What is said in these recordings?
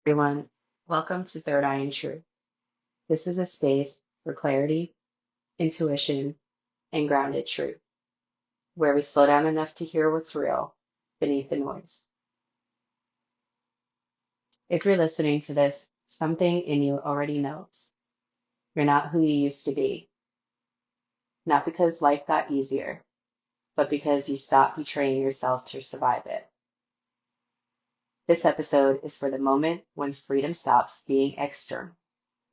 Everyone, welcome to Third Eye and Truth. This is a space for clarity, intuition, and grounded truth, where we slow down enough to hear what's real beneath the noise. If you're listening to this, something in you already knows. You're not who you used to be, not because life got easier, but because you stopped betraying yourself to survive it. This episode is for the moment when freedom stops being external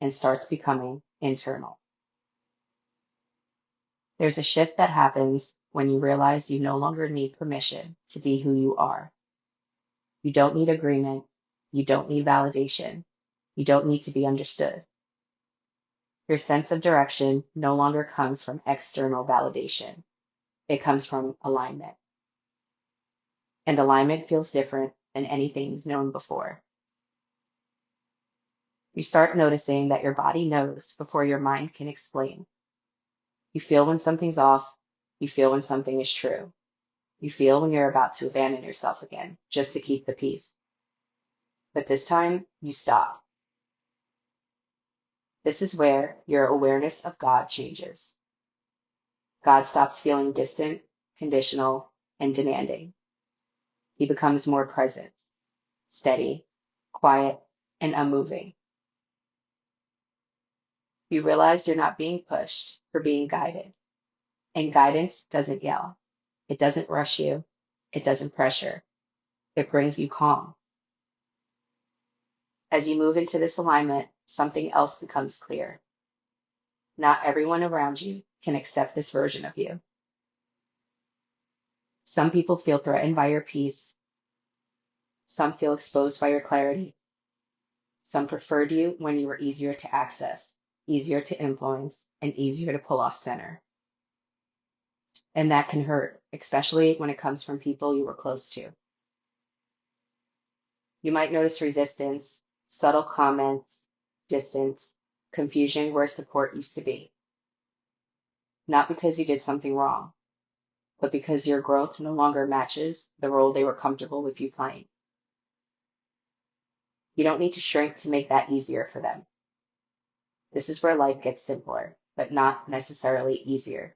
and starts becoming internal. There's a shift that happens when you realize you no longer need permission to be who you are. You don't need agreement. You don't need validation. You don't need to be understood. Your sense of direction no longer comes from external validation. It comes from alignment. And alignment feels different than anything you've known before. You start noticing that your body knows before your mind can explain. You feel when something's off. You feel when something is true. You feel when you're about to abandon yourself again, just to keep the peace. But this time, you stop. This is where your awareness of God changes. God stops feeling distant, conditional, and demanding. He becomes more present, steady, quiet, and unmoving. You realize you're not being pushed, you're being guided. And guidance doesn't yell. It doesn't rush you. It doesn't pressure. It brings you calm. As you move into this alignment, something else becomes clear. Not everyone around you can accept this version of you. Some people feel threatened by your peace. Some feel exposed by your clarity. Some preferred you when you were easier to access, easier to influence, and easier to pull off center. And that can hurt, especially when it comes from people you were close to. You might notice resistance, subtle comments, distance, confusion where support used to be. Not because you did something wrong, but because your growth no longer matches the role they were comfortable with you playing. You don't need to shrink to make that easier for them. This is where life gets simpler, but not necessarily easier.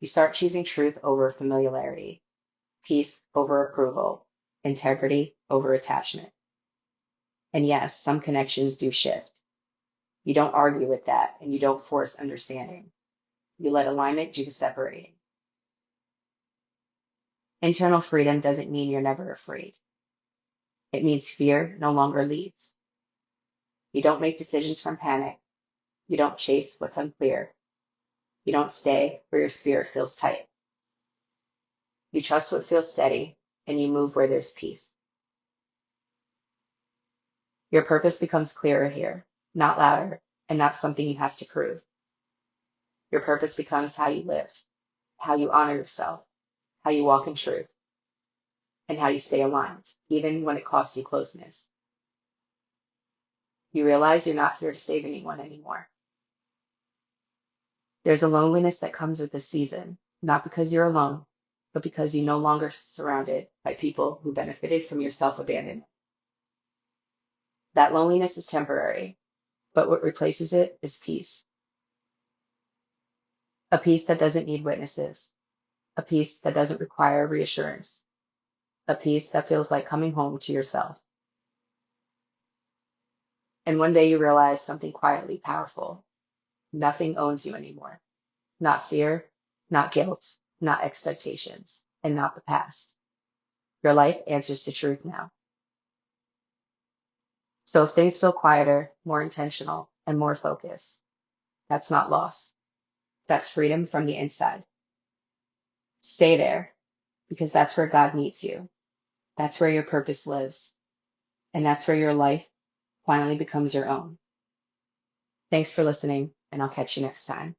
You start choosing truth over familiarity, peace over approval, integrity over attachment. And yes, some connections do shift. You don't argue with that, and you don't force understanding. You let alignment do the separating. Internal freedom doesn't mean you're never afraid. It means fear no longer leads. You don't make decisions from panic. You don't chase what's unclear. You don't stay where your spirit feels tight. You trust what feels steady, and you move where there's peace. Your purpose becomes clearer here, not louder, and not something you have to prove. Your purpose becomes how you live, how you honor yourself, how you walk in truth, and how you stay aligned, even when it costs you closeness. You realize you're not here to save anyone anymore. There's a loneliness that comes with this season, not because you're alone, but because you're no longer surrounded by people who benefited from your self-abandonment. That loneliness is temporary, but what replaces it is peace. A peace that doesn't need witnesses, a peace that doesn't require reassurance, a peace that feels like coming home to yourself. And one day you realize something quietly powerful. Nothing owns you anymore. Not fear, not guilt, not expectations, and not the past. Your life answers to truth now. So if things feel quieter, more intentional, and more focused, that's not loss. That's freedom from the inside. Stay there, because that's where God meets you. That's where your purpose lives. And that's where your life finally becomes your own. Thanks for listening, and I'll catch you next time.